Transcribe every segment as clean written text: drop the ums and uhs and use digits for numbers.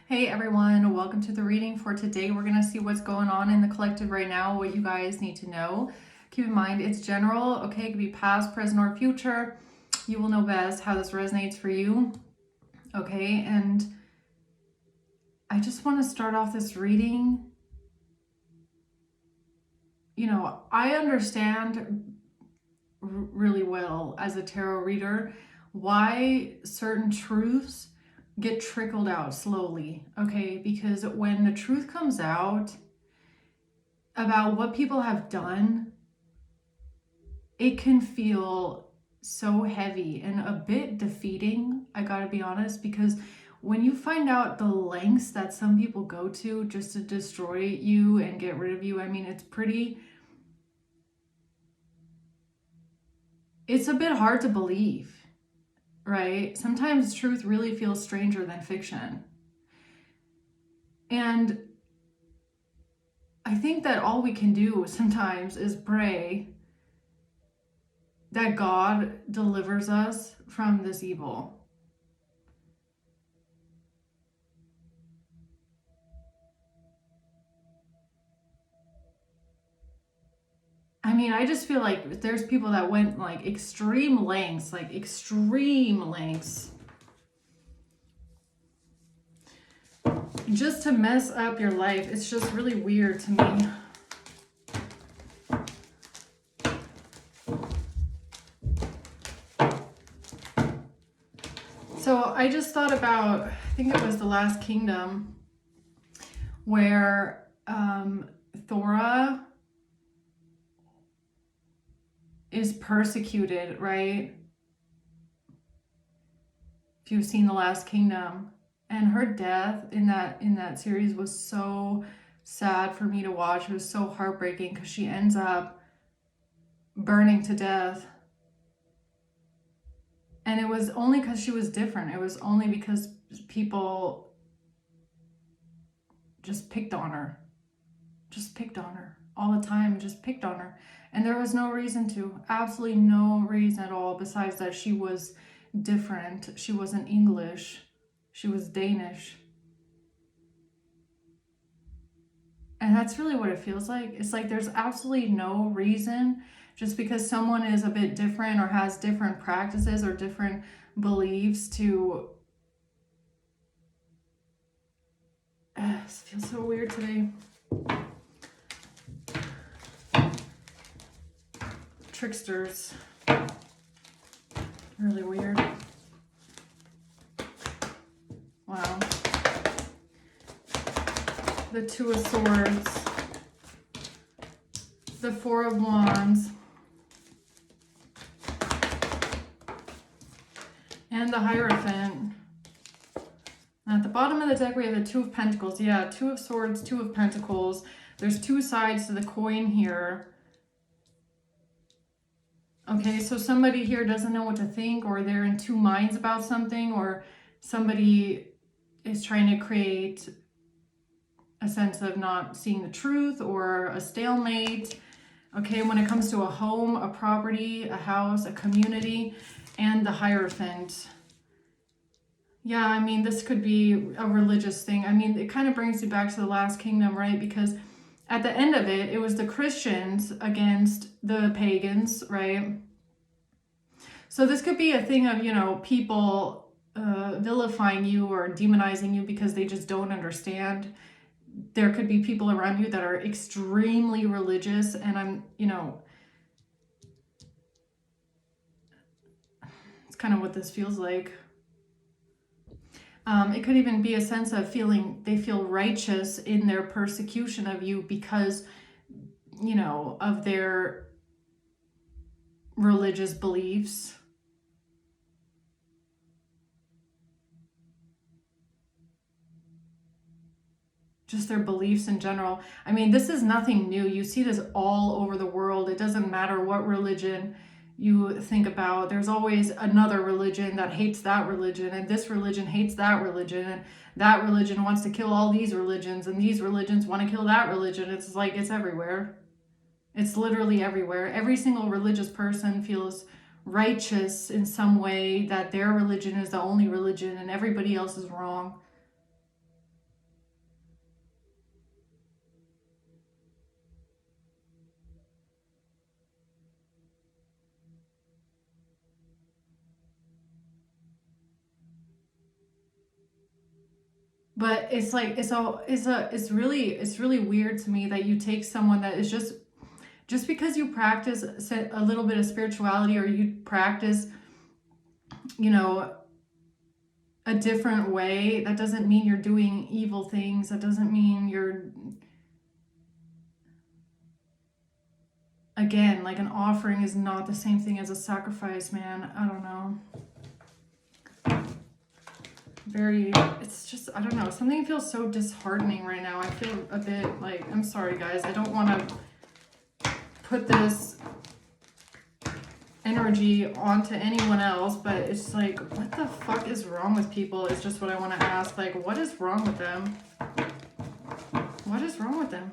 Hey everyone, welcome to the reading for today. We're going to see what's going on in the collective right now, what you guys need to know. Keep in mind it's general, okay? It could be past, present, or future. You will know best how this resonates for you, okay? And I just want to start off this reading. You know, I understand really well as a tarot reader why certain truths get trickled out slowly, okay? Because when the truth comes out about what people have done, it can feel so heavy and a bit defeating, I gotta be honest, because when you find out the lengths that some people go to just to destroy you and get rid of you, I mean, it's a bit hard to believe, right? Sometimes truth really feels stranger than fiction. And I think that all we can do sometimes is pray that God delivers us from this evil. I mean, I just feel like there's people that went like extreme lengths, just to mess up your life. It's just really weird to me. So I just thought about, I think it was The Last Kingdom, where Thora is persecuted, right? If you've seen The Last Kingdom, and her death in that series was so sad for me to watch. It was so heartbreaking because she ends up burning to death. And it was only because she was different. It was only because people just picked on her. Just picked on her all the time, just picked on her. And there was no reason to, absolutely no reason at all, besides that she was different. She wasn't English, she was Danish. And that's really what it feels like. It's like there's absolutely no reason, just because someone is a bit different or has different practices or different beliefs, to this feels so weird today. Tricksters. Really weird. Wow. The Two of Swords. The Four of Wands. And the Hierophant. At the bottom of the deck, we have the Two of Pentacles. Yeah, Two of Swords, Two of Pentacles. There's two sides to the coin here. Okay, so somebody here doesn't know what to think, or they're in two minds about something, or somebody is trying to create a sense of not seeing the truth or a stalemate. Okay, when it comes to a home, a property, a house, a community, and the Hierophant. Yeah, I mean, this could be a religious thing. I mean, it kind of brings you back to the Last Kingdom, right? Because at the end of it, it was the Christians against the pagans, right? So this could be a thing of, you know, people vilifying you or demonizing you because they just don't understand. There could be people around you that are extremely religious, and it's kind of what this feels like. It could even be a sense of they feel righteous in their persecution of you because, you know, of their religious beliefs. Just their beliefs in general. I mean, this is nothing new. You see this all over the world. It doesn't matter what religion you think about. There's always another religion that hates that religion, and this religion hates that religion, and that religion wants to kill all these religions, and these religions want to kill that religion. It's like it's everywhere. It's literally everywhere. Every single religious person feels righteous in some way, that their religion is the only religion and everybody else is wrong. But it's like, it's really weird to me that you take someone that is just because you practice a little bit of spirituality, or you practice, you know, a different way, that doesn't mean you're doing evil things. That doesn't mean you're, again, like an offering is not the same thing as a sacrifice, man. I don't know. It's just, I don't know. Something feels so disheartening right now. I feel a bit like, I'm sorry guys. I don't want to put this energy onto anyone else, but it's like, what the fuck is wrong with people is just what I want to ask. Like, what is wrong with them? What is wrong with them?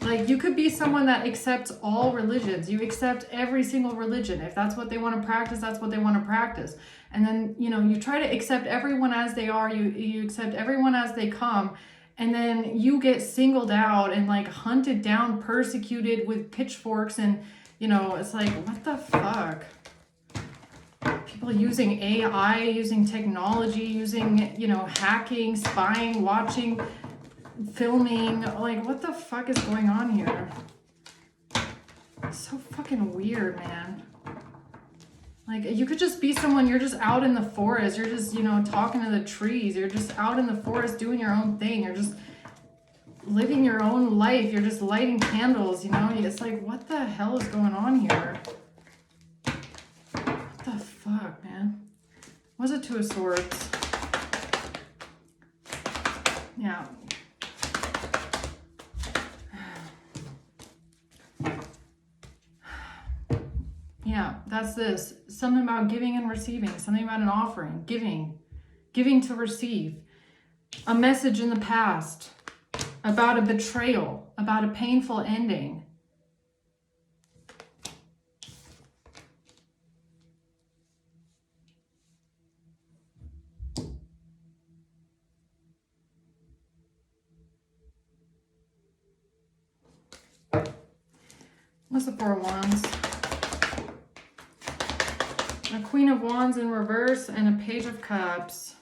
Like, you could be someone that accepts all religions. You accept every single religion. If that's what they want to practice, that's what they want to practice. And then, you know, you try to accept everyone as they are. You accept everyone as they come. And then you get singled out and like hunted down, persecuted with pitchforks. And, you know, it's like, what the fuck? People using AI, using technology, using, you know, hacking, spying, watching, filming. Like, what the fuck is going on here? It's so fucking weird, man. Like, you could just be someone, you're just out in the forest, you're just, you know, talking to the trees, you're just out in the forest doing your own thing, you're just living your own life, you're just lighting candles, you know? It's like, what the hell is going on here? What the fuck, man? What's a Two of Swords? Yeah. Yeah, that's this. Something about giving and receiving. Something about an offering. Giving to receive. A message in the past. About a betrayal. About a painful ending. What's the Four of Wands? A Queen of Wands in reverse and a Page of Cups.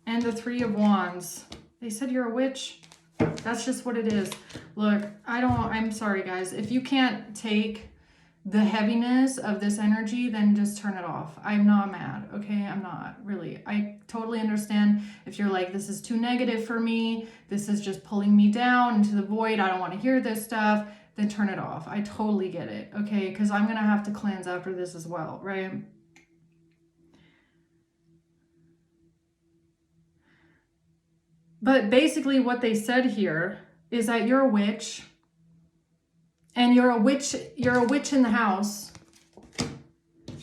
And the Three of Wands. They said you're a witch. That's just what it is. Look, I'm sorry guys. If you can't take the heaviness of this energy, then just turn it off. I'm not mad, okay? I'm not, really. I totally understand if you're like, this is too negative for me. This is just pulling me down into the void. I don't want to hear this stuff. Then turn it off. I totally get it, okay? Because I'm going to have to cleanse after this as well, right? But basically what they said here is that you're a witch, and you're a witch in the house,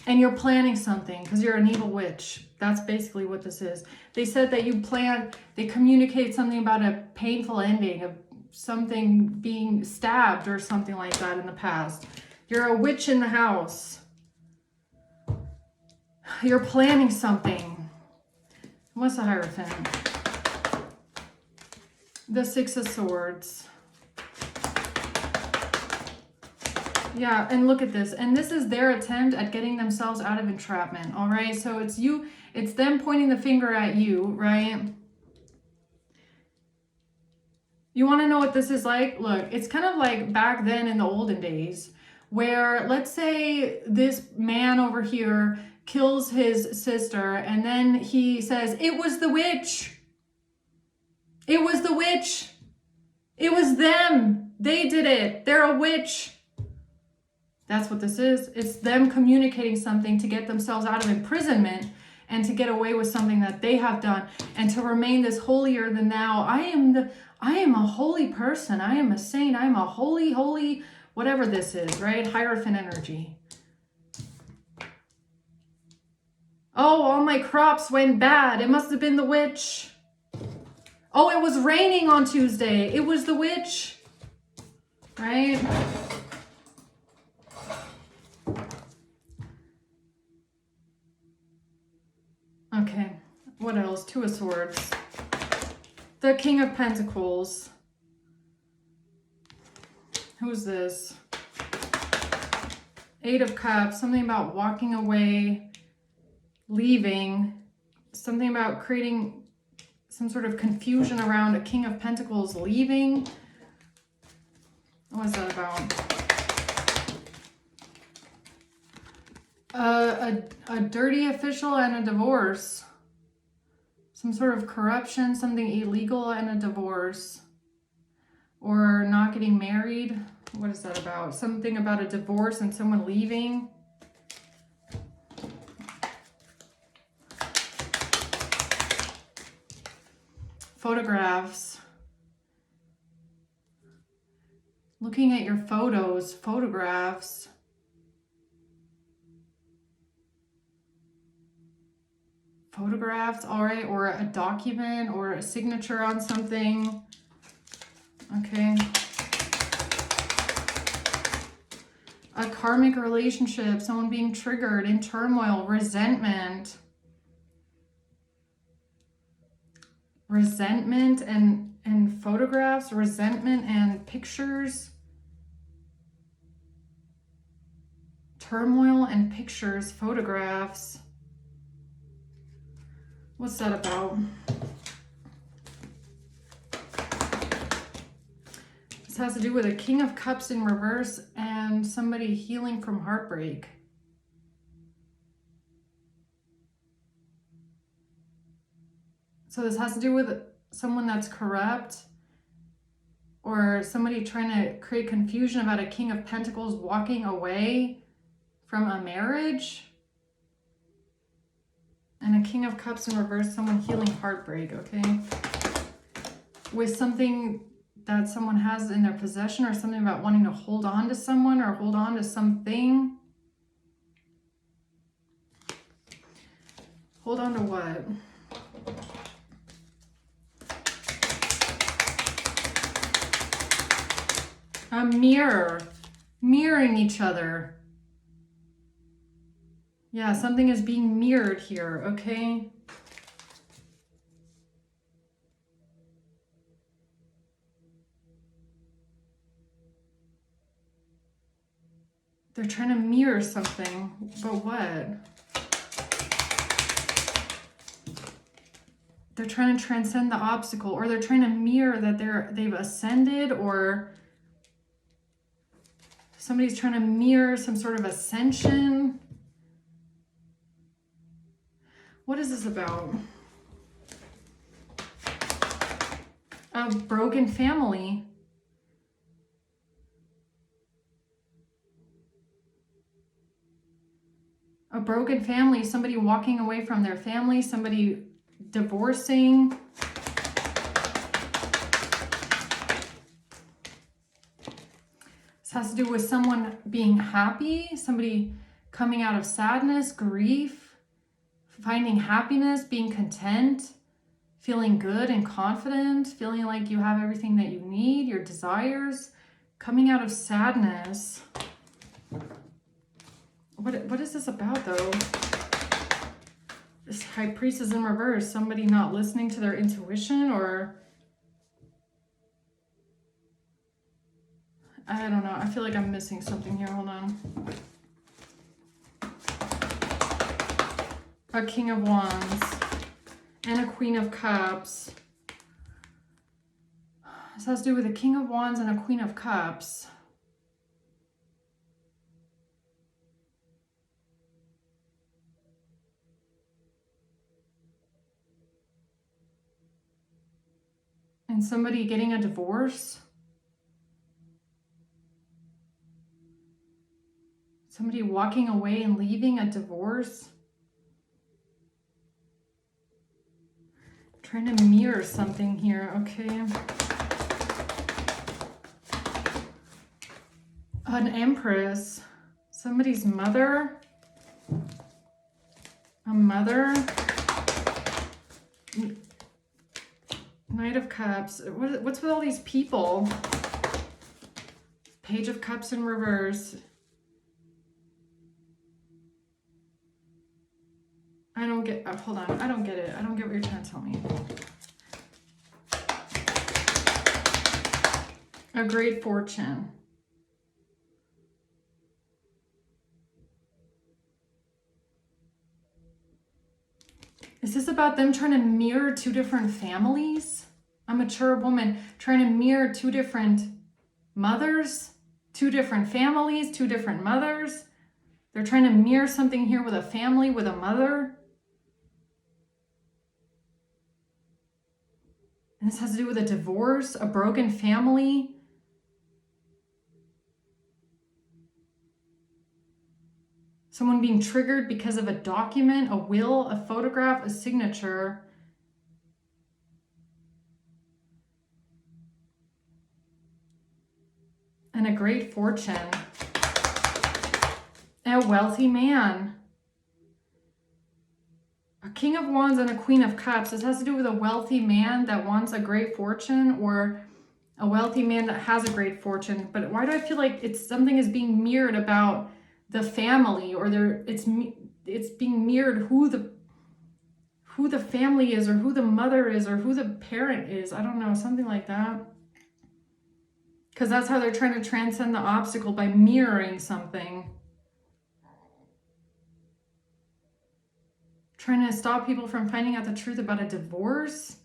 and you're planning something because you're an evil witch. That's basically what this is. They said that they communicate something about a painful ending, of something being stabbed or something like that in the past. You're a witch in the house. You're planning something. What's the Hierophant? The Six of Swords. Yeah, and look at this. And this is their attempt at getting themselves out of entrapment, all right? So it's them pointing the finger at you, right? You want to know what this is like? Look, it's kind of like back then in the olden days where, let's say this man over here kills his sister and then he says, it was the witch. It was the witch. It was them. They did it. They're a witch. That's what this is. It's them communicating something to get themselves out of imprisonment and to get away with something that they have done and to remain this holier than thou. I am a holy person. I am a saint. I am a holy, whatever this is, right? Hierophant energy. Oh, all my crops went bad. It must have been the witch. Oh, it was raining on Tuesday. It was the witch, right? Okay, what else? Two of Swords. The King of Pentacles. Who's this? Eight of Cups, something about walking away, leaving, something about creating some sort of confusion around a King of Pentacles leaving. What is that about? A dirty official and a divorce. Some sort of corruption, something illegal and a divorce. Or not getting married. What is that about? Something about a divorce and someone leaving. Photographs. Looking at your photos, photographs. Photographs, all right, or a document or a signature on something. Okay. A karmic relationship, someone being triggered, in turmoil, resentment. Resentment and photographs, resentment and pictures. Turmoil and pictures, photographs. What's that about? This has to do with a King of Cups in reverse and somebody healing from heartbreak. So this has to do with someone that's corrupt or somebody trying to create confusion about a King of Pentacles walking away from a marriage. And a King of Cups in reverse, someone healing heartbreak, okay? With something that someone has in their possession or something about wanting to hold on to someone or hold on to something. Hold on to what? A mirror. Mirroring each other. Yeah, something is being mirrored here, okay? They're trying to mirror something, but what? They're trying to transcend the obstacle, or they're trying to mirror that they've ascended, or somebody's trying to mirror some sort of ascension. What is this about? A broken family. A broken family, somebody walking away from their family, somebody divorcing. This has to do with someone being happy, somebody coming out of sadness, grief. Finding happiness, being content, feeling good and confident, feeling like you have everything that you need, your desires, coming out of sadness. What is this about, though? This High Priestess in reverse, somebody not listening to their intuition, or I don't know. I feel like I'm missing something here. Hold on. A King of Wands and a Queen of Cups. This has to do with a King of Wands and a Queen of Cups. And somebody getting a divorce. Somebody walking away and leaving a divorce. Trying to mirror something here, okay. An Empress, somebody's mother, a mother, Knight of Cups. What's with all these people? Page of Cups in reverse. I don't get, hold on, I don't get it. I don't get what you're trying to tell me. A Great Fortune. Is this about them trying to mirror two different families? A mature woman trying to mirror two different mothers, two different families, two different mothers. They're trying to mirror something here with a family, with a mother. And this has to do with a divorce, a broken family. Someone being triggered because of a document, a will, a photograph, a signature. And a great fortune. A wealthy man. A King of Wands and a Queen of Cups. This has to do with a wealthy man that wants a great fortune, or a wealthy man that has a great fortune. But why do I feel like something is being mirrored about the family, or it's being mirrored who the family is, or who the mother is, or who the parent is? I don't know, something like that. Because that's how they're trying to transcend the obstacle, by mirroring something. Trying to stop people from finding out the truth about a divorce.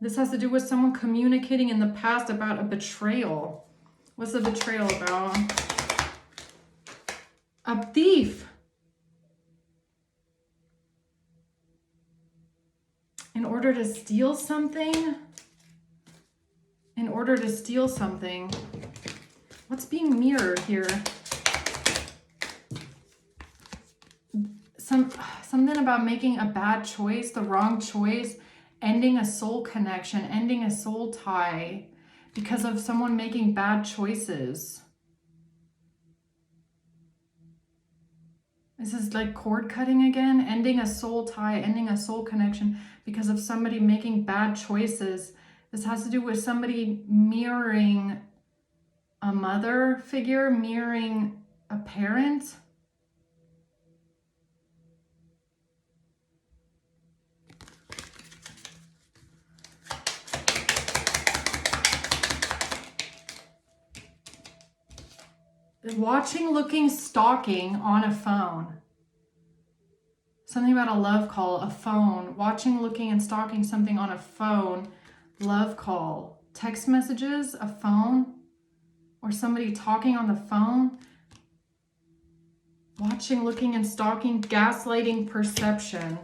This has to do with someone communicating in the past about a betrayal. What's the betrayal about? A thief. In order to steal something. In order to steal something. What's being mirrored here? Something about making a bad choice, the wrong choice, ending a soul connection, ending a soul tie because of someone making bad choices. This is like cord cutting again, ending a soul tie, ending a soul connection because of somebody making bad choices. This has to do with somebody mirroring a mother figure, mirroring a parent. Watching, looking, stalking on a phone. Something about a love call, a phone. Watching, looking, and stalking something on a phone. Love call. Text messages, a phone. Or somebody talking on the phone. Watching, looking, and stalking. Gaslighting, perception.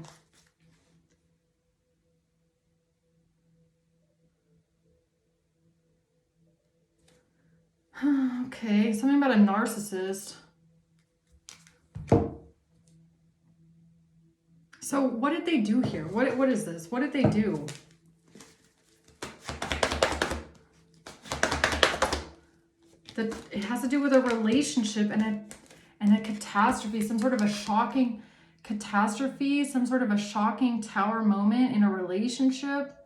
Okay, something about a narcissist. So what did they do here? What is this? What did they do? It has to do with a relationship and a catastrophe, some sort of a shocking catastrophe, some sort of a shocking tower moment in a relationship.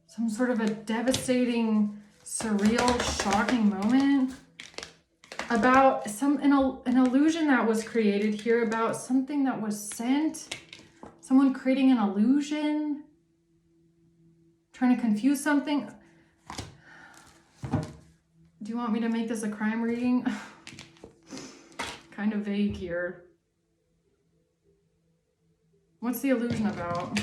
Some sort of a devastating, surreal, shocking moment about an illusion that was created here, about something that was sent, someone creating an illusion, trying to confuse something. Do you want me to make this a crime reading? Kind of vague here. What's the illusion about?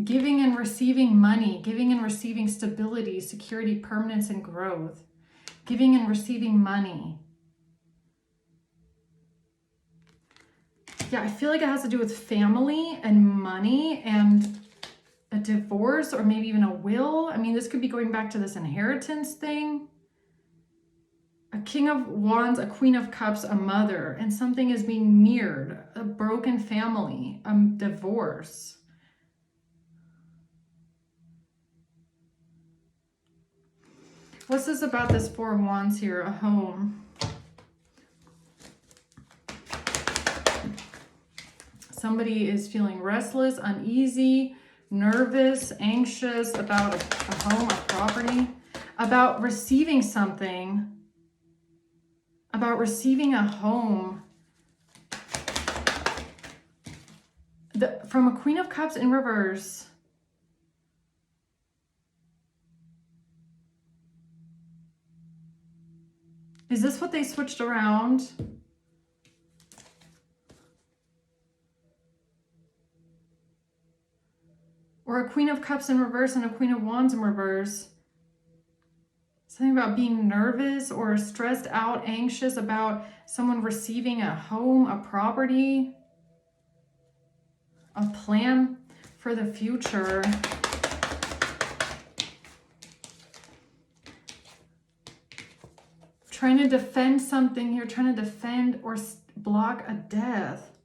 Giving and receiving money, giving and receiving stability, security, permanence, and growth. Giving and receiving money. Yeah, I feel like it has to do with family and money and a divorce, or maybe even a will. I mean, this could be going back to this inheritance thing. A King of Wands, a Queen of Cups, a mother, and something is being mirrored. A broken family, a divorce. What's this about this Four of Wands here? A home. Somebody is feeling restless, uneasy, nervous, anxious about a home, a property, about receiving something, about receiving a home. From a Queen of Cups in reverse. Is this what they switched around? Or a Queen of Cups in reverse and a Queen of Wands in reverse. Something about being nervous or stressed out, anxious about someone receiving a home, a property, a plan for the future. Trying to defend something here, trying to defend or block a death.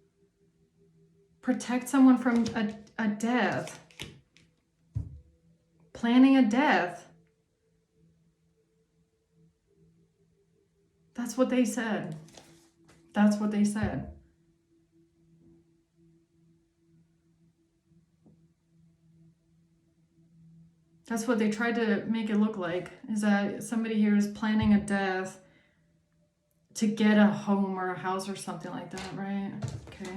Protect someone from a death. Planning a death. That's what they said. That's what they said. That's what they tried to make it look like, is that somebody here is planning a death to get a home or a house or something like that, right? Okay.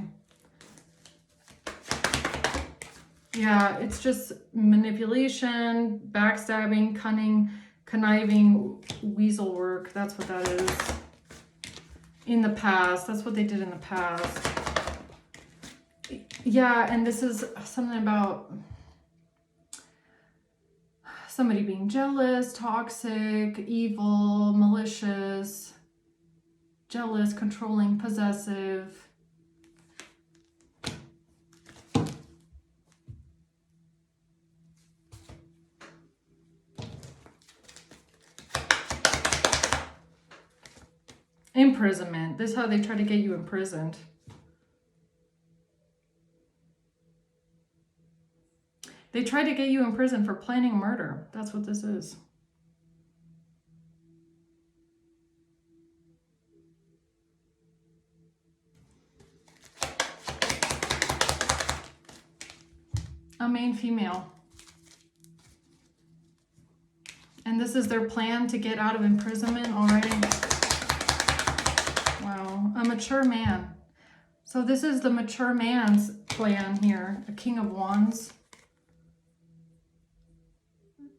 Yeah, it's just manipulation, backstabbing, cunning, conniving, weasel work. That's what that is. In the past. That's what they did in the past. Yeah, and this is something about somebody being jealous, toxic, evil, malicious, jealous, controlling, possessive. Imprisonment. This is how they try to get you imprisoned. They try to get you in prison for planning a murder. That's what this is. A main female. And this is their plan to get out of imprisonment already. Wow. A mature man. So this is the mature man's plan here. A King of Wands.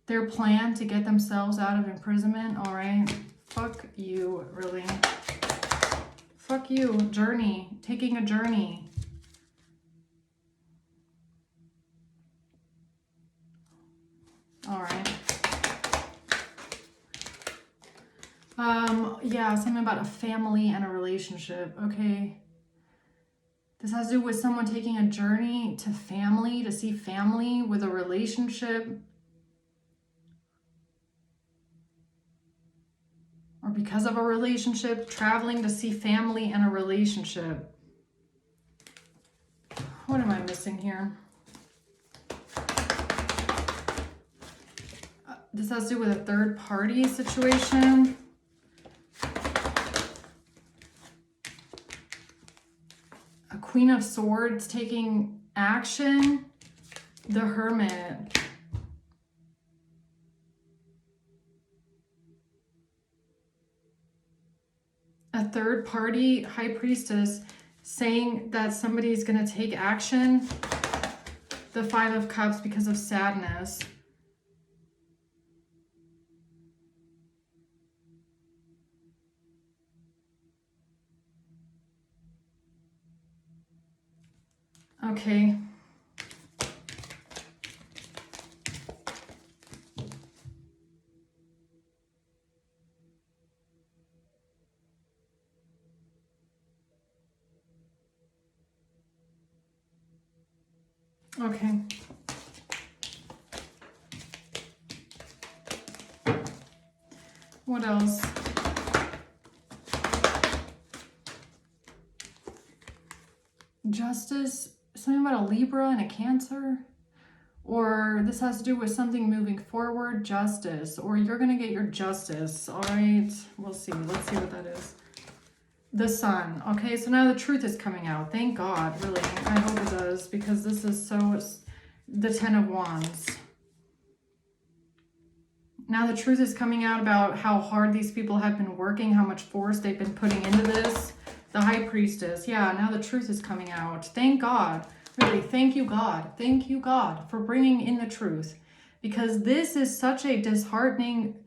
Their plan to get themselves out of imprisonment. All right. Fuck you, really. Fuck you. Journey. Taking a journey. All right. Yeah, something about a family and a relationship. Okay. This has to do with someone taking a journey to family, to see family with a relationship. Or because of a relationship, traveling to see family and a relationship. What am I missing here? This has to do with a third party situation. A Queen of Swords taking action. The Hermit. A third party, High Priestess, saying that somebody's going to take action. The Five of Cups because of sadness. Okay. Okay. What else? Justice, something about a Libra and a Cancer, or this has to do with something moving forward, justice, or you're going to get your justice. All right, we'll see. Let's see what that is. The Sun. Okay, so now the truth is coming out. Thank God, really. I hope it does, because this is so... The Ten of Wands. Now the truth is coming out about how hard these people have been working, how much force they've been putting into this. The High Priestess. Yeah, now the truth is coming out. Thank God. Really, thank you, God. Thank you, God, for bringing in the truth. Because this is such a disheartening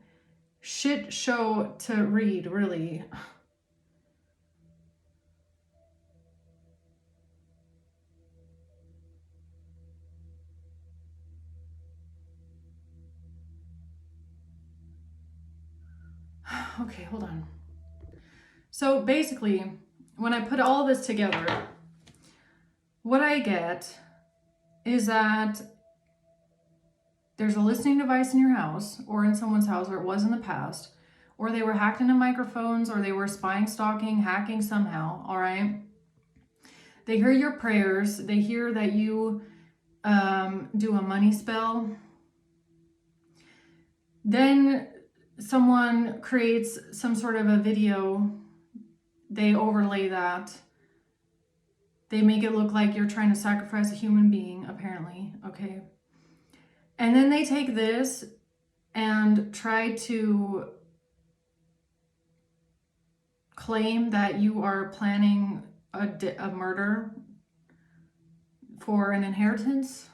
shit show to read, really. Okay, hold on. So basically, when I put all this together, what I get is that there's a listening device in your house or in someone's house, or it was in the past, or they were hacked into microphones, or they were spying, stalking, hacking somehow, all right? They hear your prayers. They hear that you do a money spell. Then someone creates some sort of a video. They overlay that. They make it look like you're trying to sacrifice a human being, apparently, okay? And then they take this and try to claim that you are planning a murder for an inheritance.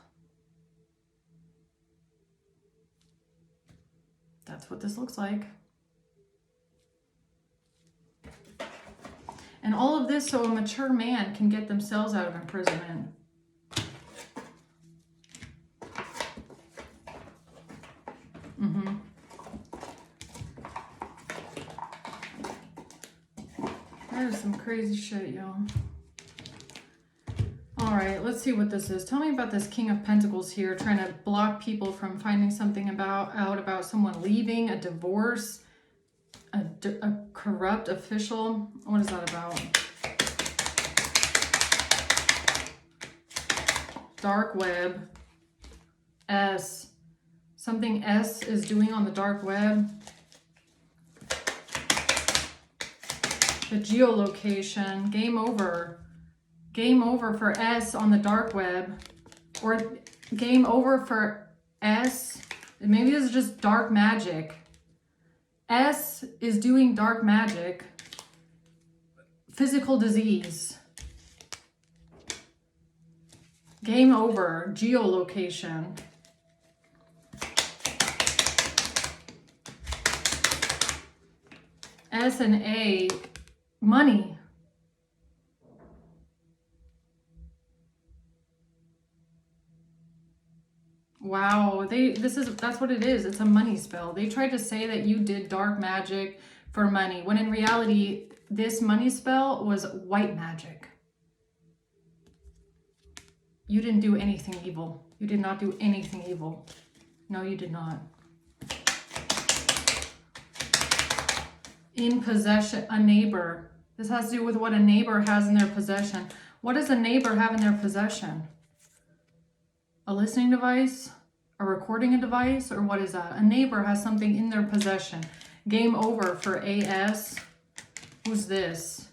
That's what this looks like. And all of this so a mature man can get themselves out of imprisonment. That is some crazy shit, y'all. All right, let's see what this is. Tell me about this King of Pentacles here, trying to block people from finding something out about someone leaving, a divorce, a corrupt official. What is that about? Dark web. S. Something S is doing on the dark web. The geolocation. Game over. Game over for S on the dark web. Or game over for S. Maybe this is just dark magic. S is doing dark magic. Physical disease. Game over. Geolocation. S and A. Money. Wow, that's what it is. It's a money spell. They tried to say that you did dark magic for money, when in reality, this money spell was white magic. You didn't do anything evil. You did not do anything evil. No, you did not. In possession, a neighbor. This has to do with what a neighbor has in their possession. What does a neighbor have in their possession? A listening device? A recording device? Or what is that? A neighbor has something in their possession. Game over for AS. Who's this?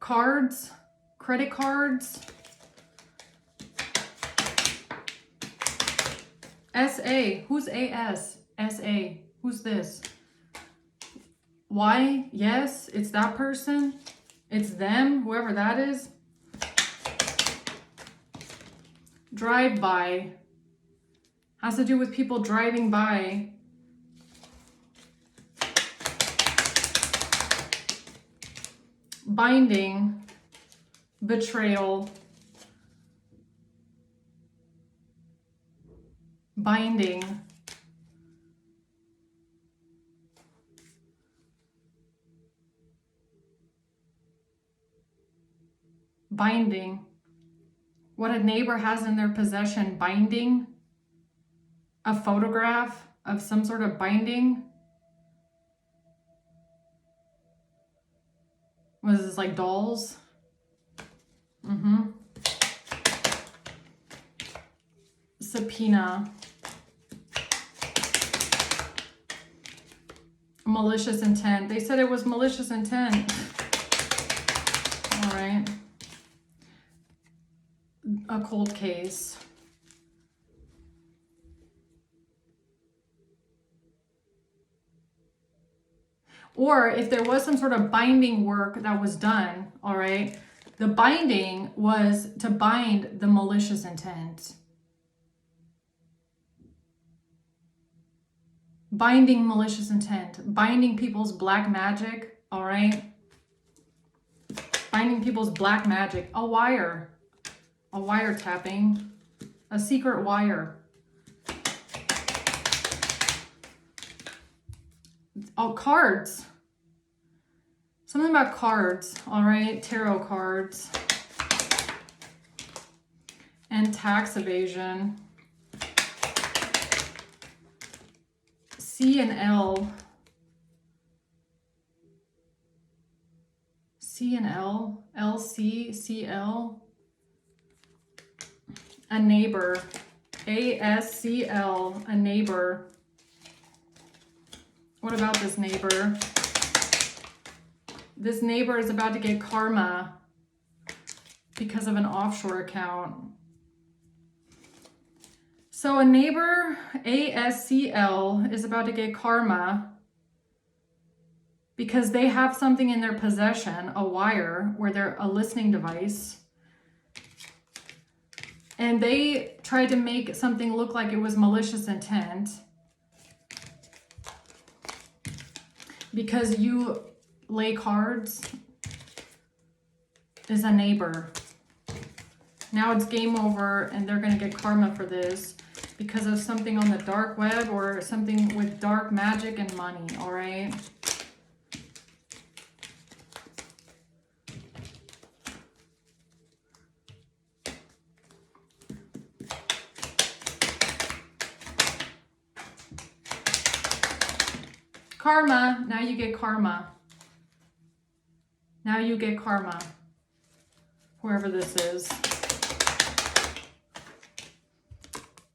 Cards? Credit cards? SA. Who's AS? SA. Who's this? Why? Yes, it's that person. It's them, whoever that is. Drive by. Has to do with people driving by. Binding. Betrayal. Binding. Binding. What a neighbor has in their possession. Binding. A photograph of some sort of binding. What is this, like dolls? Subpoena. Malicious intent. They said it was malicious intent. All right. A cold case. Or if there was some sort of binding work that was done, all right, The binding was to bind the malicious intent. Binding malicious intent. Binding people's black magic, all right? Binding people's black magic. A wire. A wiretapping. A secret wire. Oh, cards. Something about cards, all right? Tarot cards. And tax evasion. C and L. C and L. LC, CL. A neighbor. ASCL. A neighbor. What about this neighbor? This neighbor is about to get karma because of an offshore account. So a neighbor, ASCL, is about to get karma because they have something in their possession, a wire, where they're a listening device. And they tried to make something look like it was malicious intent because you lay cards is a neighbor. Now it's game over and they're going to get karma for this because of something on the dark web or something with dark magic and money, all right? Karma. Now you get karma. Now you get karma. Whoever this is.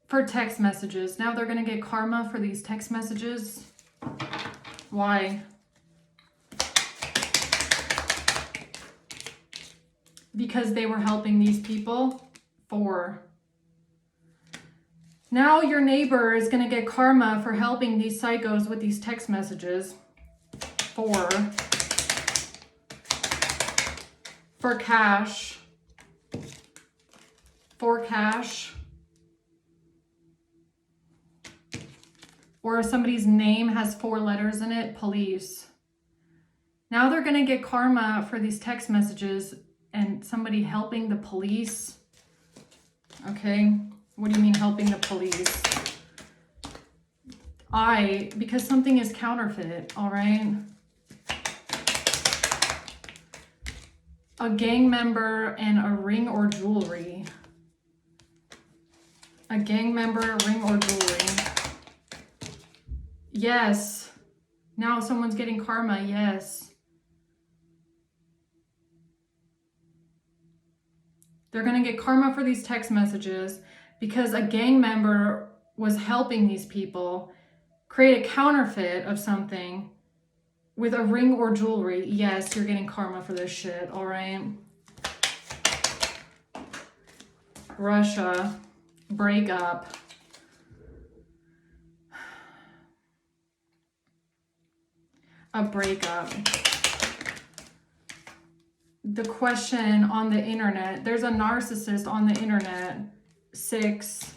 For text messages. Now they're going to get karma for these text messages. Why? Because they were helping these people. 4. Now your neighbor is going to get karma for helping these psychos with these text messages. 4. For cash. For cash. Or somebody's name has 4 letters in it, police. Now they're going to get karma for these text messages and somebody helping the police. Okay. What do you mean helping the police? Because something is counterfeit, all right? A gang member and a ring or jewelry. A gang member, a ring or jewelry. Yes. Now someone's getting karma, yes. They're going to get karma for these text messages because a gang member was helping these people create a counterfeit of something with a ring or jewelry. Yes, you're getting karma for this shit, all right? Russia, break up. A breakup. The question on the internet. There's a narcissist on the internet. 6.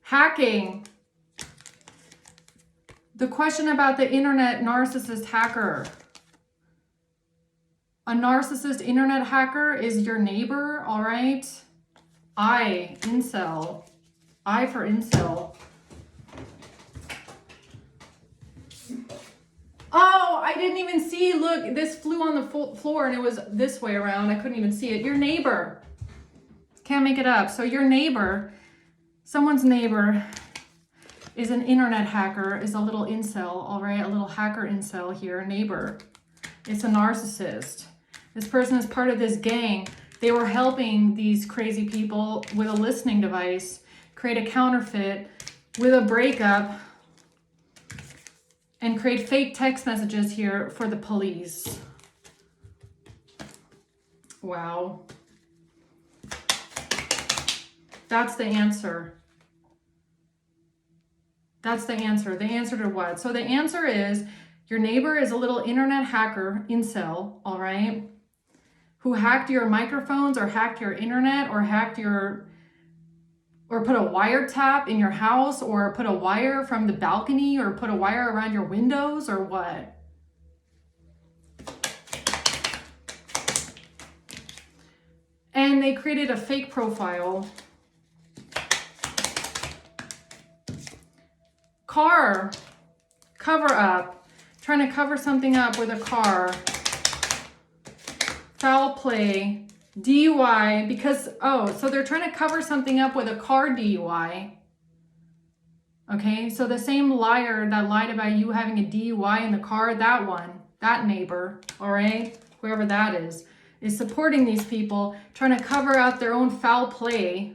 Hacking. The question about the internet narcissist hacker. A narcissist internet hacker is your neighbor, all right? Incel. I for incel. Oh, I didn't even see. Look, this flew on the floor and it was this way around. I couldn't even see it. Your neighbor. Can't make it up. So your neighbor, someone's neighbor is an internet hacker, is a little incel, all right? A little hacker incel here, neighbor. It's a narcissist. This person is part of this gang. They were helping these crazy people with a listening device create a counterfeit with a breakup and create fake text messages here for the police. Wow. That's the answer. That's the answer. The answer to what? So the answer is your neighbor is a little internet hacker, incel, all right? who hacked your microphones or hacked your internet or or put a wiretap in your house or put a wire from the balcony or put a wire around your windows or what? And they created a fake profile. Car cover up. Trying to cover something up with a car. Foul play. DUI. Because, so they're trying to cover something up with a car DUI. Okay, so the same liar that lied about you having a DUI in the car, that neighbor, all right, whoever that is supporting these people, trying to cover up their own foul play.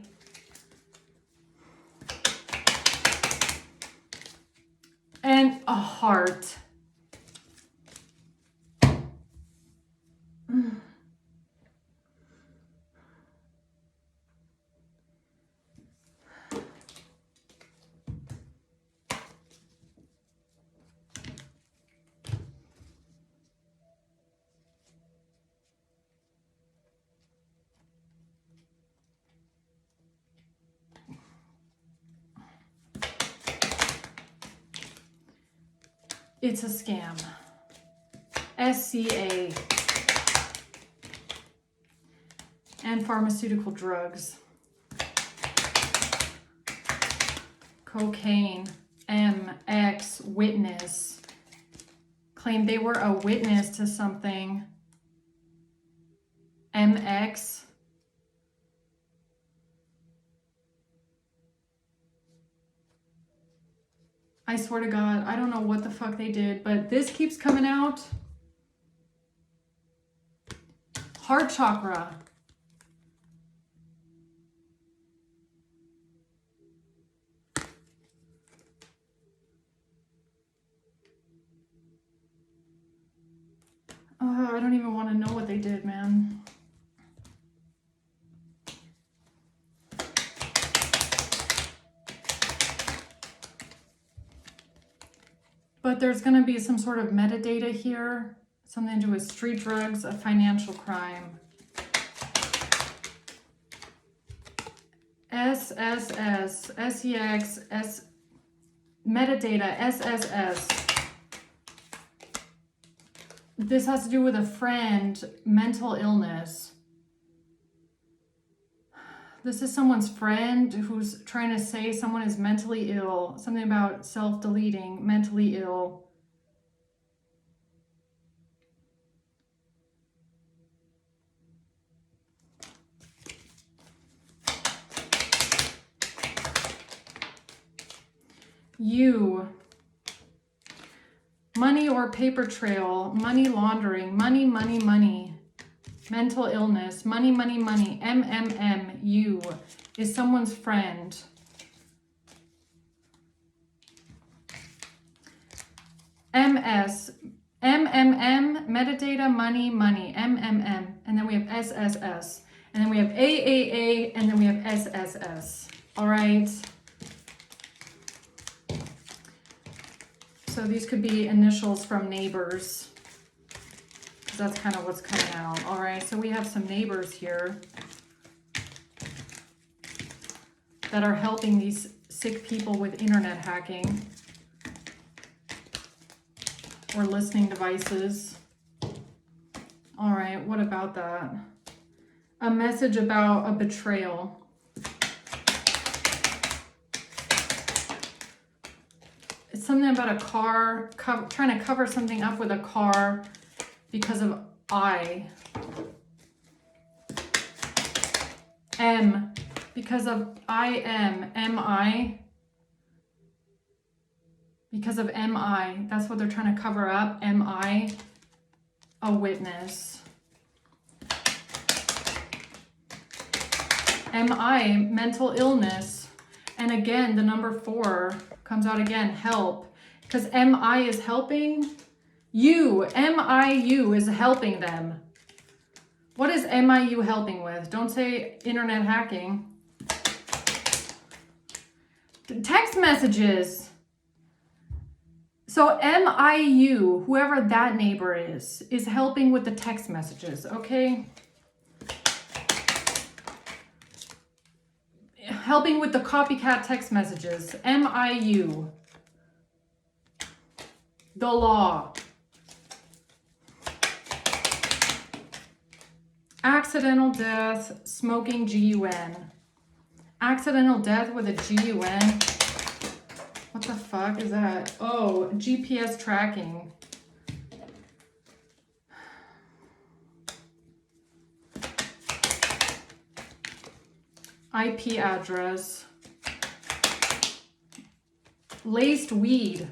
And a heart. It's a scam. SCA. And pharmaceutical drugs. Cocaine. MX. Witness. Claimed they were a witness to something. MX. I swear to God, I don't know what the fuck they did, but this keeps coming out. Heart chakra. I don't even want to know what they did, man. But there's going to be some sort of metadata here, something to do with street drugs, a financial crime. SSS, SEX, metadata, SSS. This has to do with a friend, mental illness. This is someone's friend who's trying to say someone is mentally ill. Something about self-deleting, mentally ill. You. Money or paper trail. Money laundering. Money, money, money. Mental illness, money, money, money, MMM, you is someone's friend. MS, MMM, metadata, money, money, MMM, and then we have SSS, and then we have AAA, and then we have SSS, all right? So these could be initials from neighbors. That's kind of what's coming out. All right, so we have some neighbors here that are helping these sick people with internet hacking or listening devices. All right, what about that? A message about a betrayal. It's something about a car, trying to cover something up with a car. Because of M, because of MI, because of MI, that's what they're trying to cover up, MI, a witness. MI, mental illness, and again, the number 4 comes out again, help, because MI is helping. You, MIU is helping them. What is MIU helping with? Don't say internet hacking. Text messages. So MIU, whoever that neighbor is helping with the text messages, okay? Helping with the copycat text messages. MIU. The law. Accidental death, smoking, GUN. Accidental death with a GUN. What the fuck is that? Oh, GPS tracking. IP address. Laced weed.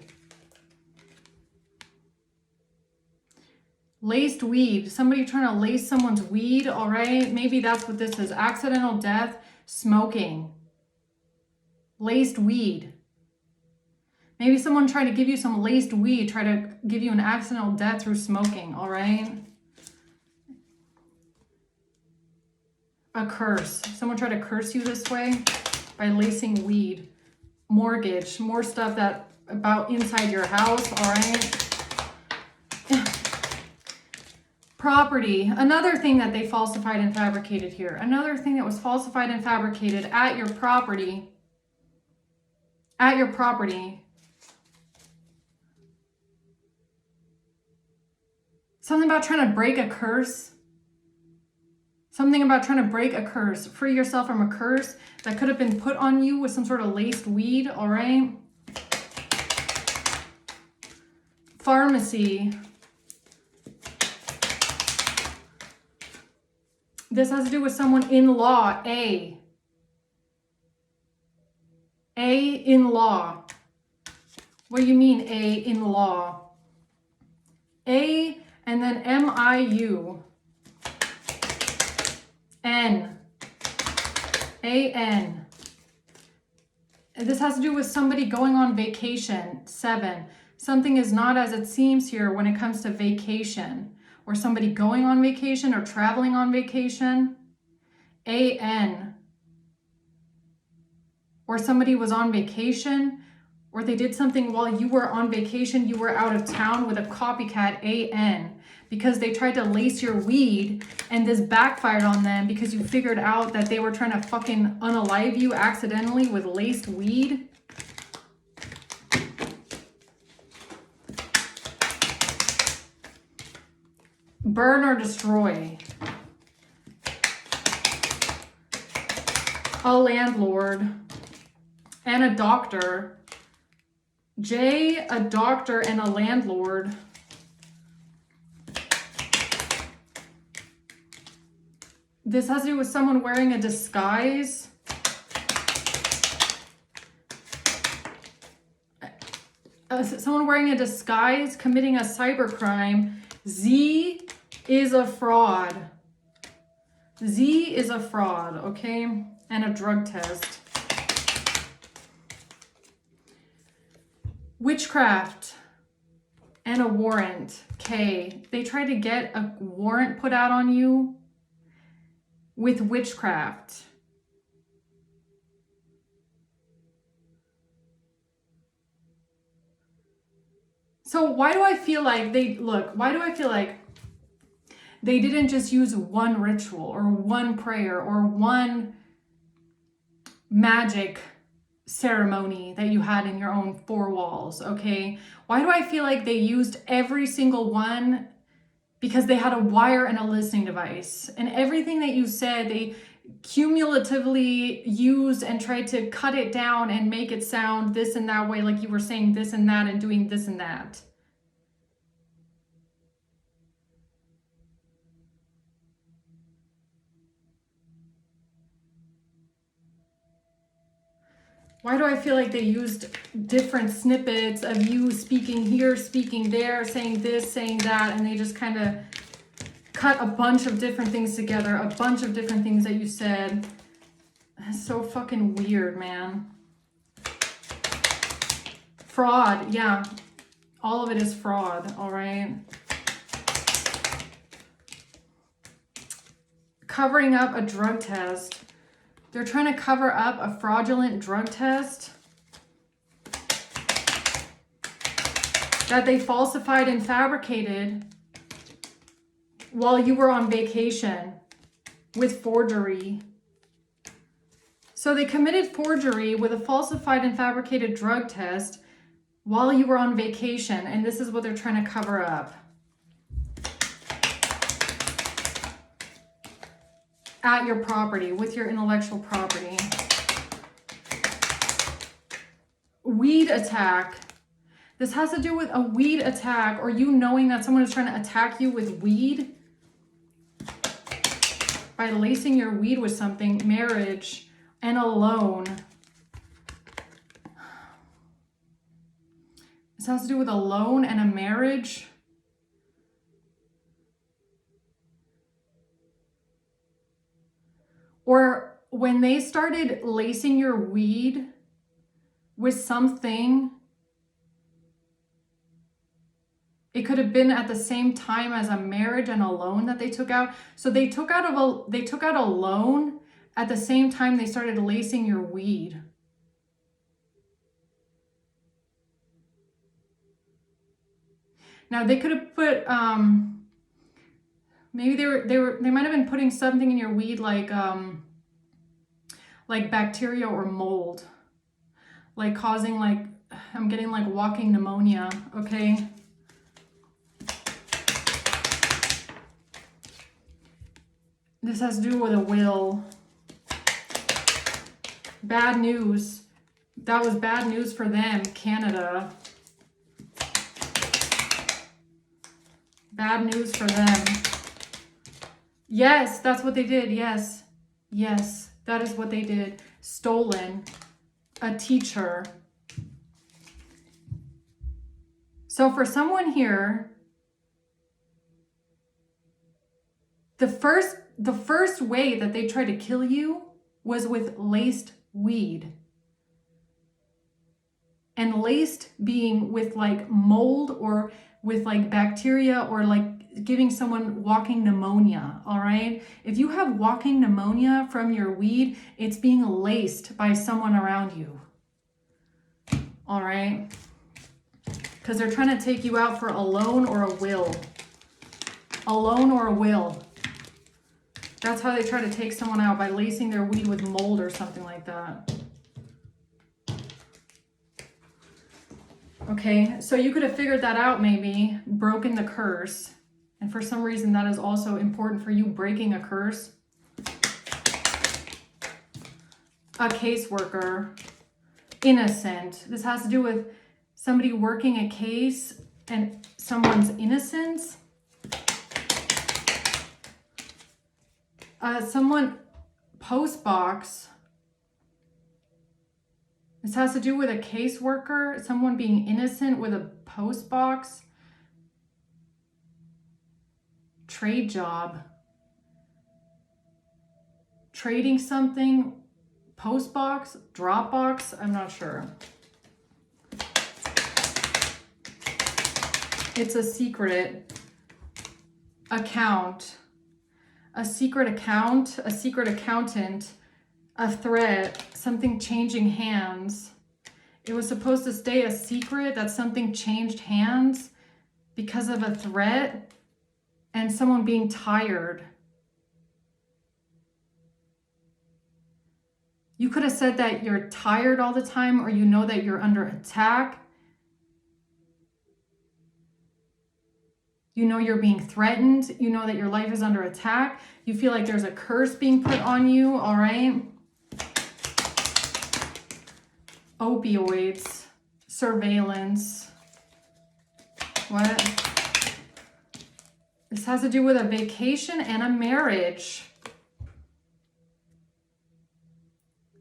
Laced weed. Somebody trying to lace someone's weed, all right? Maybe that's what this is. Accidental death, smoking. Laced weed. Maybe someone tried to give you some laced weed, try to give you an accidental death through smoking, all right? A curse. Someone tried to curse you this way by lacing weed. Mortgage. More stuff that about inside your house, all right? Property. Another thing that they falsified and fabricated here. Another thing that was falsified and fabricated at your property. At your property. Something about trying to break a curse. Something about trying to break a curse. Free yourself from a curse that could have been put on you with some sort of laced weed, all right? Pharmacy. This has to do with someone in law, A. A in law. What do you mean A in law? A and then MIU. N. A-N. This has to do with somebody going on vacation. 7. Something is not as it seems here when it comes to vacation. Or somebody going on vacation or traveling on vacation. A-N. Or somebody was on vacation. Or they did something while you were on vacation. You were out of town with a copycat. A-N. Because they tried to lace your weed and this backfired on them because you figured out that they were trying to fucking unalive you accidentally with laced weed. Burn or destroy. A landlord and a doctor. J, a doctor and a landlord. This has to do with someone wearing a disguise. Someone wearing a disguise, committing a cybercrime. Z is a fraud. Z is a fraud, okay? And a drug test. Witchcraft and a warrant. K. They tried to get a warrant put out on you with witchcraft. So why do I feel like why do I feel like they didn't just use one ritual or one prayer or one magic ceremony that you had in your own four walls, okay? Why do I feel like they used every single one? Because they had a wire and a listening device. And everything that you said, they cumulatively used and tried to cut it down and make it sound this and that way, like you were saying this and that and doing this and that. Why do I feel like they used different snippets of you speaking here, speaking there, saying this, saying that, and they just kind of cut a bunch of different things together, a bunch of different things that you said. That's so fucking weird, man. Fraud, yeah. All of it is fraud, all right? Covering up a drug test. They're trying to cover up a fraudulent drug test that they falsified and fabricated while you were on vacation with forgery. So they committed forgery with a falsified and fabricated drug test while you were on vacation, and this is what they're trying to cover up. At your property, with your intellectual property. Weed attack. This has to do with a weed attack, or you knowing that someone is trying to attack you with weed by lacing your weed with something. Marriage and a loan. This has to do with a loan and a marriage. Or when they started lacing your weed with something, it could have been at the same time as a marriage and a loan that they took out. So they took out a loan at the same time they started lacing your weed. Now they could have put maybe they might have been putting something in your weed like bacteria or mold, like causing I'm getting walking pneumonia. Okay. This has to do with a will. Bad news. That was bad news for them, Canada. Bad news for them. Yes, that's what they did. Yes. Yes, that is what they did. Stolen. A teacher. So for someone here, the first way that they tried to kill you was with laced weed. And laced being with mold or with bacteria or giving someone walking pneumonia, all right? If you have walking pneumonia from your weed, it's being laced by someone around you, all right? Because they're trying to take you out for a loan or a will. A loan or a will. That's how they try to take someone out, by lacing their weed with mold or something like that. Okay, so you could have figured that out maybe, broken the curse. And for some reason that is also important for you, breaking a curse. A caseworker, innocent. This has to do with somebody working a case and someone's innocence. Someone, postbox. This has to do with a caseworker, someone being innocent with a postbox. Trade job. Trading something. Postbox, Dropbox, I'm not sure. It's a secret account. A secret account, a secret accountant, a threat, something changing hands. It was supposed to stay a secret that something changed hands because of a threat and someone being tired. You could have said that you're tired all the time, or you know that you're under attack. You know you're being threatened. You know that your life is under attack. You feel like there's a curse being put on you, all right? Opioids, surveillance. What? This has to do with a vacation and a marriage.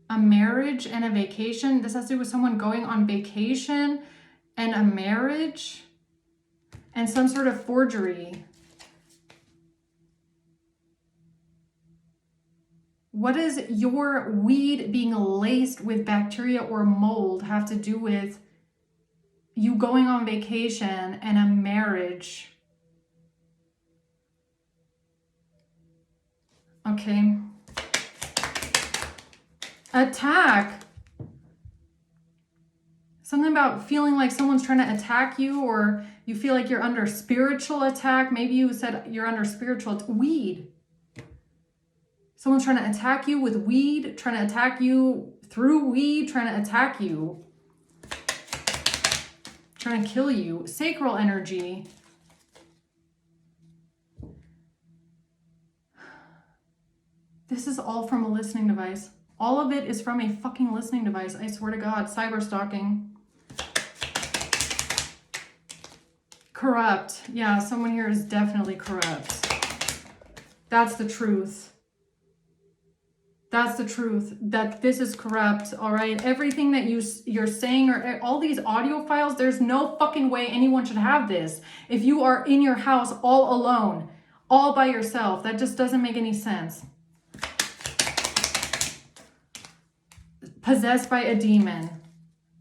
A marriage and a vacation. This has to do with someone going on vacation and a marriage. And some sort of forgery. What does your weed being laced with bacteria or mold have to do with you going on vacation and a marriage? Okay. Attack. Something about feeling like someone's trying to attack you, or you feel like you're under spiritual attack. Maybe you said you're under spiritual weed. Someone's trying to attack you with weed, trying to attack you through weed, trying to attack you, trying to kill you. Sacral energy. This is all from a listening device. All of it is from a fucking listening device. I swear to God. Cyber stalking. Corrupt. Yeah, someone here is definitely corrupt. That's the truth. That's the truth. That this is corrupt, all right? Everything that you're saying, or all these audio files, there's no fucking way anyone should have this. If you are in your house all alone, all by yourself, that just doesn't make any sense. Possessed by a demon.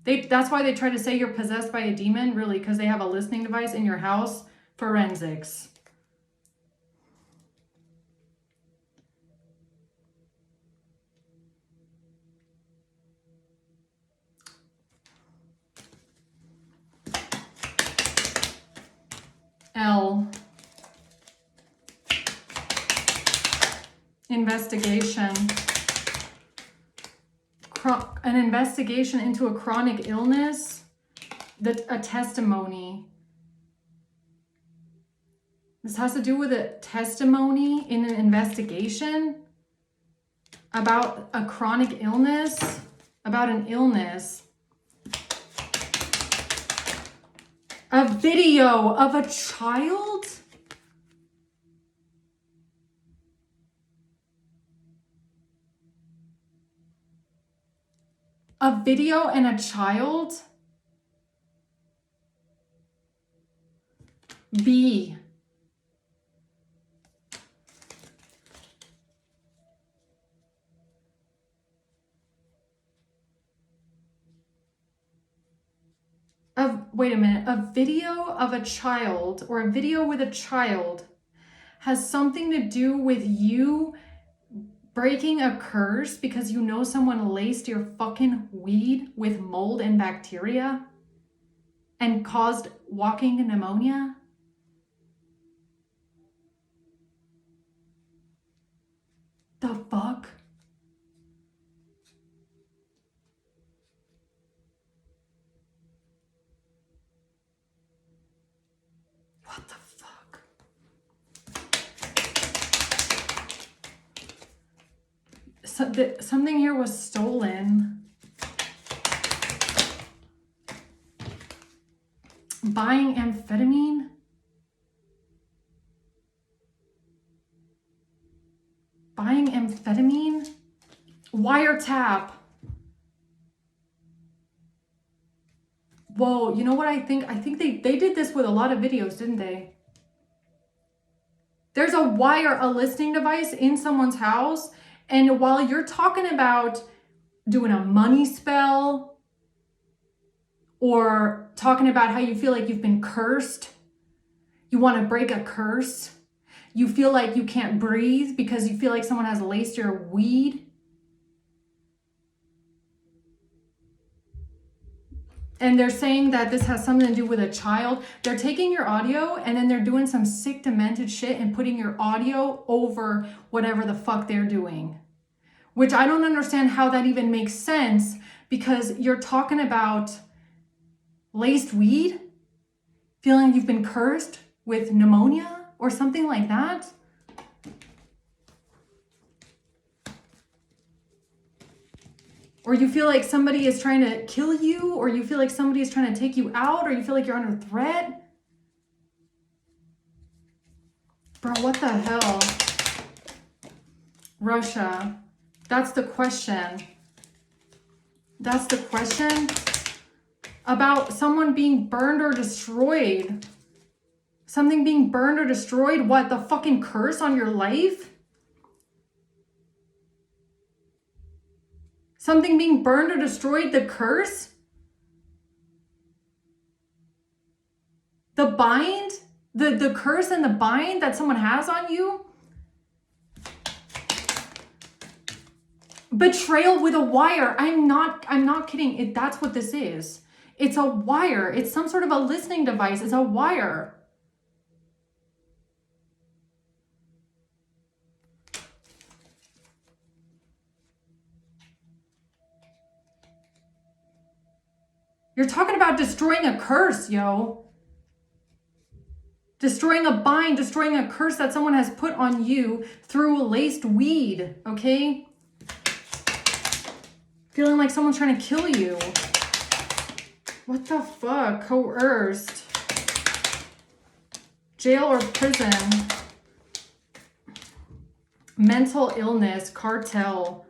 That's why they try to say you're possessed by a demon, really, because they have a listening device in your house. Forensics. L. Investigation. An investigation into a chronic illness. A testimony. This has to do with a testimony in an investigation about a chronic illness, about an illness. A video of a child? A video and a child? B. Wait a minute. A video of a child, or a video with a child, has something to do with you breaking a curse because you know someone laced your fucking weed with mold and bacteria and caused walking pneumonia? The fuck? What the fuck? Something here was stolen. Buying amphetamine? Buying amphetamine? Wiretap. Whoa, you know what I think? I think they did this with a lot of videos, didn't they? There's a listening device in someone's house, and while you're talking about doing a money spell or talking about how you feel like you've been cursed, you want to break a curse, you feel like you can't breathe because you feel like someone has laced your weed, and they're saying that this has something to do with a child. They're taking your audio and then they're doing some sick, demented shit and putting your audio over whatever the fuck they're doing. Which I don't understand how that even makes sense, because you're talking about laced weed, feeling you've been cursed with pneumonia or something like that. Or you feel like somebody is trying to kill you, or you feel like somebody is trying to take you out, or you feel like you're under threat. Bro, what the hell? Russia. That's the question. That's the question about someone being burned or destroyed. Something being burned or destroyed? What, the fucking curse on your life? Something being burned or destroyed, the curse? The bind? The curse and the bind that someone has on you? Betrayal with a wire. I'm not kidding. That's what this is. It's a wire. It's some sort of a listening device. It's a wire. You're talking about destroying a curse, yo. Destroying a bind, destroying a curse that someone has put on you through laced weed, okay? Feeling like someone's trying to kill you. What the fuck? Coerced. Jail or prison. Mental illness, cartel.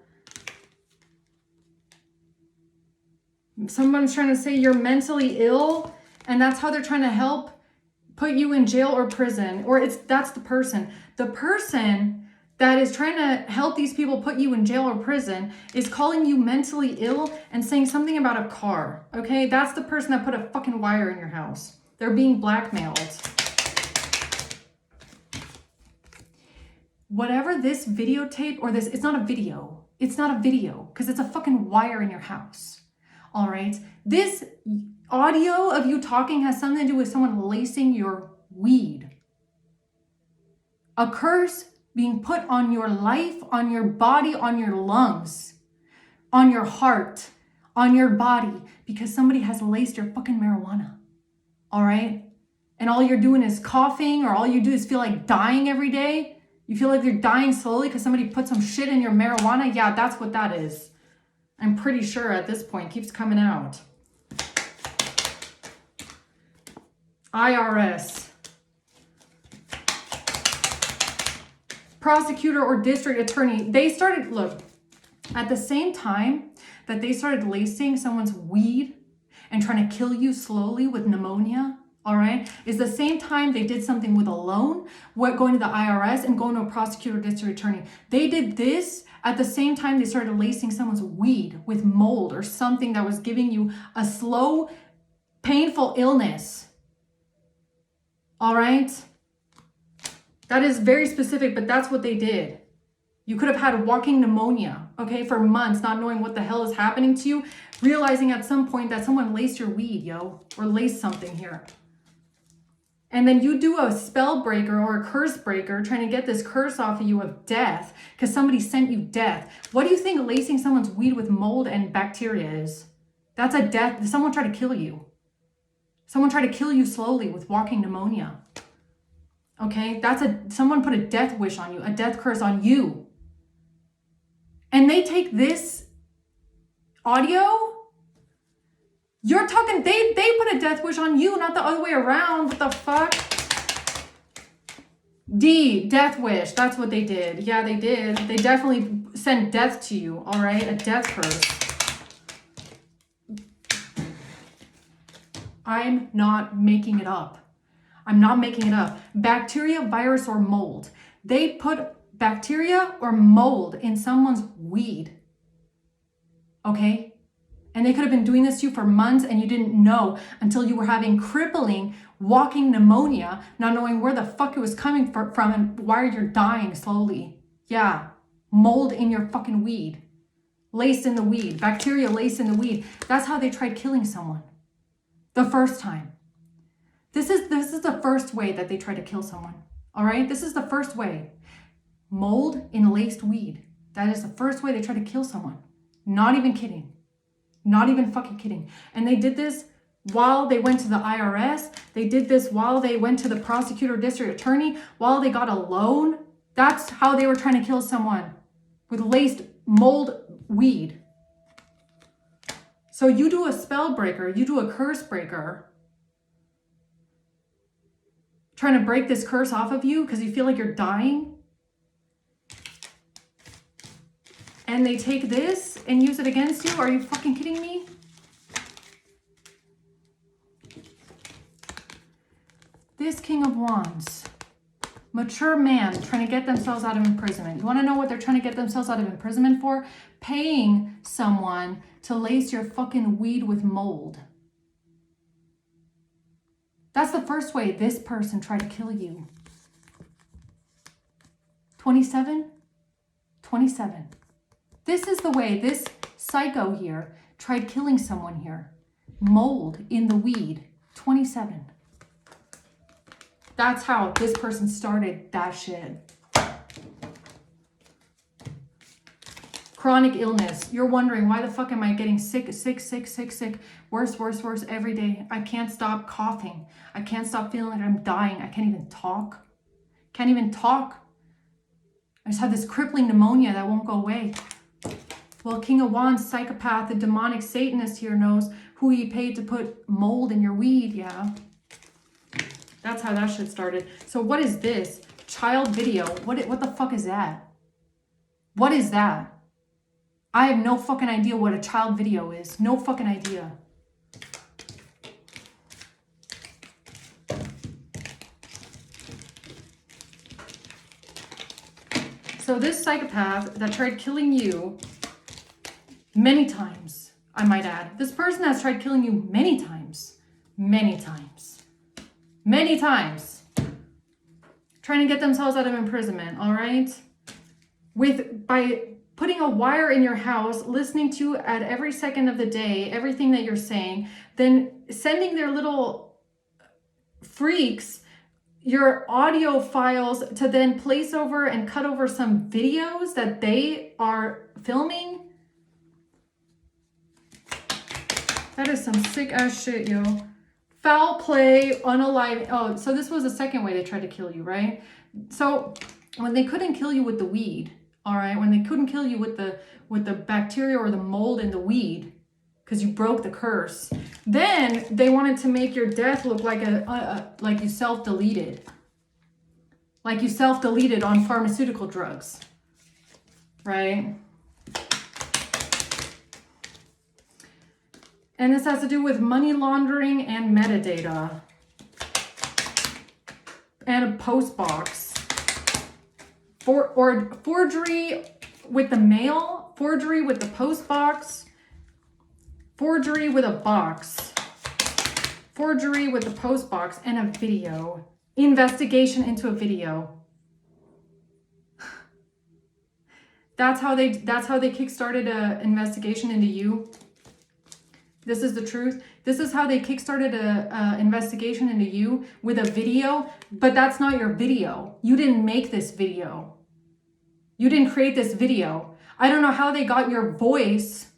Someone's trying to say you're mentally ill, and that's how they're trying to help put you in jail or prison. Or that's the person. The person that is trying to help these people put you in jail or prison is calling you mentally ill and saying something about a car. Okay? That's the person that put a fucking wire in your house. They're being blackmailed. Whatever this videotape or this, it's not a video. It's not a video because it's a fucking wire in your house. All right. This audio of you talking has something to do with someone lacing your weed. A curse being put on your life, on your body, on your lungs, on your heart, on your body, because somebody has laced your fucking marijuana. All right. And all you're doing is coughing, or all you do is feel like dying every day. You feel like you're dying slowly because somebody put some shit in your marijuana. Yeah, that's what that is. I'm pretty sure at this point. Keeps coming out. IRS. Prosecutor or district attorney. They started, look, at the same time that they started lacing someone's weed and trying to kill you slowly with pneumonia, all right, is the same time they did something with a loan, going to the IRS and going to a prosecutor or district attorney. They did this at the same time they started lacing someone's weed with mold or something that was giving you a slow, painful illness. All right? That is very specific, but that's what they did. You could have had walking pneumonia, okay, for months, not knowing what the hell is happening to you, realizing at some point that someone laced your weed, yo, or laced something here. And then you do a spell breaker or a curse breaker trying to get this curse off of you of death because somebody sent you death. What do you think lacing someone's weed with mold and bacteria is? That's a death. Someone tried to kill you. Someone tried to kill you slowly with walking pneumonia. Okay, someone put a death wish on you, a death curse on you. And they take this audio. You're talking, they put a death wish on you, not the other way around. What the fuck? Death wish. That's what they did. Yeah, they did. They definitely sent death to you, all right? A death curse. I'm not making it up. I'm not making it up. Bacteria, virus, or mold. They put bacteria or mold in someone's weed. Okay? And they could have been doing this to you for months and you didn't know until you were having crippling walking pneumonia, not knowing where the fuck it was coming from and why you're dying slowly. Yeah, mold in your fucking weed. Laced in the weed. Bacteria laced in the weed. That's how they tried killing someone. The first time. This is the first way that they try to kill someone. All right? This is the first way. Mold in laced weed. That is the first way they try to kill someone. Not even kidding. Not even fucking kidding. And they did this while they went to the IRS. They did this while they went to the prosecutor, district attorney, while they got a loan. That's how they were trying to kill someone with laced mold weed. So you do a spell breaker, you do a curse breaker, trying to break this curse off of you because you feel like you're dying. And they take this and use it against you? Are you fucking kidding me? This King of Wands. Mature man trying to get themselves out of imprisonment. You want to know what they're trying to get themselves out of imprisonment for? Paying someone to lace your fucking weed with mold. That's the first way this person tried to kill you. 27? 27. This is the way this psycho here tried killing someone here. Mold in the weed. 27. That's how this person started that shit. Chronic illness. You're wondering, why the fuck am I getting sick, sick, sick, sick, sick, worse, worse, worse every day? I can't stop coughing. I can't stop feeling like I'm dying. I can't even talk. Can't even talk. I just have this crippling pneumonia that won't go away. Well, King of Wands, psychopath, the demonic Satanist here knows who he paid to put mold in your weed. Yeah. That's how that shit started. So what is this? Child video. What the fuck is that? What is that? I have no fucking idea what a child video is. No fucking idea. So this psychopath that tried killing you many times, I might add. This person has tried killing you many times. Many times. Many times. Trying to get themselves out of imprisonment, all right? By putting a wire in your house, listening to you at every second of the day, everything that you're saying, then sending their little freaks your audio files to then place over and cut over some videos that they are filming. That is some sick ass shit, yo. Foul play, unalive. Oh, so this was the second way they tried to kill you, right? So when they couldn't kill you with the weed, all right, when they couldn't kill you with the bacteria or the mold in the weed, because you broke the curse, then they wanted to make your death look like like you self-deleted. Like you self-deleted on pharmaceutical drugs, right? And this has to do with money laundering and metadata. And a post box. Or forgery with the mail, forgery with the post box, forgery with a box, forgery with the post box, and a video. Investigation into a video. That's how they kickstarted an investigation into you. This is the truth. This is how they kickstarted a investigation into you with a video, but that's not your video. You didn't make this video. You didn't create this video. I don't know how they got your voice,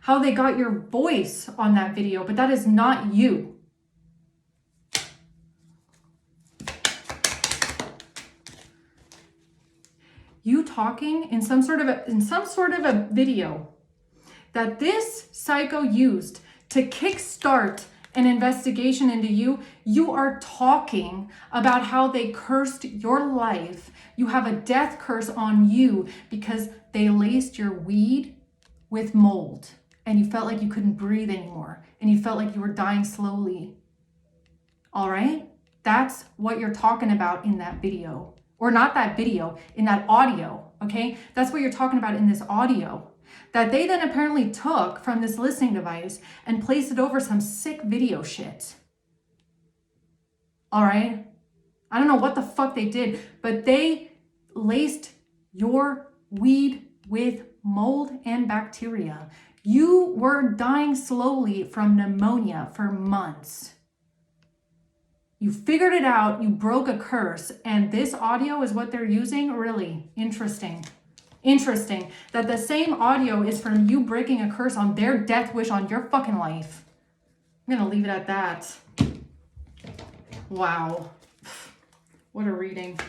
on that video, but that is not you. You talking in some sort of a video that this psycho used to kickstart an investigation into you. You are talking about how they cursed your life. You have a death curse on you because they laced your weed with mold and you felt like you couldn't breathe anymore and you felt like you were dying slowly. All right? That's what you're talking about in that video. Or not that video, in that audio, okay? That's what you're talking about in this audio. That they then apparently took from this listening device and placed it over some sick video shit. All right? I don't know what the fuck they did, but they laced your weed with mold and bacteria. You were dying slowly from pneumonia for months. You figured it out, you broke a curse, and this audio is what they're using? Really interesting. Interesting that the same audio is from you breaking a curse on their death wish on your fucking life. I'm gonna leave it at that. Wow. What a reading.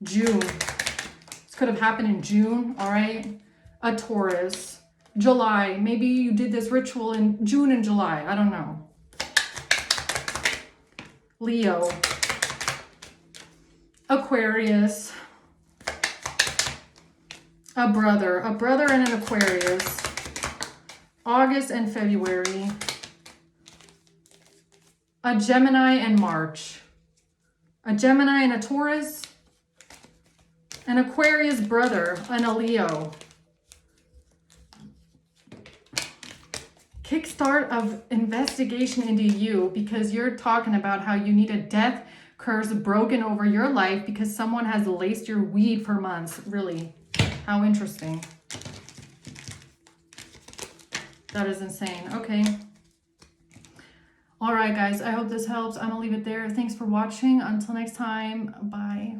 June. This could have happened in June, all right? A Taurus. July. Maybe you did this ritual in June and July. I don't know. Leo. Aquarius. A brother and an Aquarius. August and February. A Gemini and March. A Gemini and a Taurus. An Aquarius brother and a Leo. Kickstart of investigation into you because you're talking about how you need a death curse broken over your life because someone has laced your weed for months. Really, how interesting. That is insane. Okay. All right, guys, I hope this helps. I'm gonna leave it there. Thanks for watching. Until next time, bye.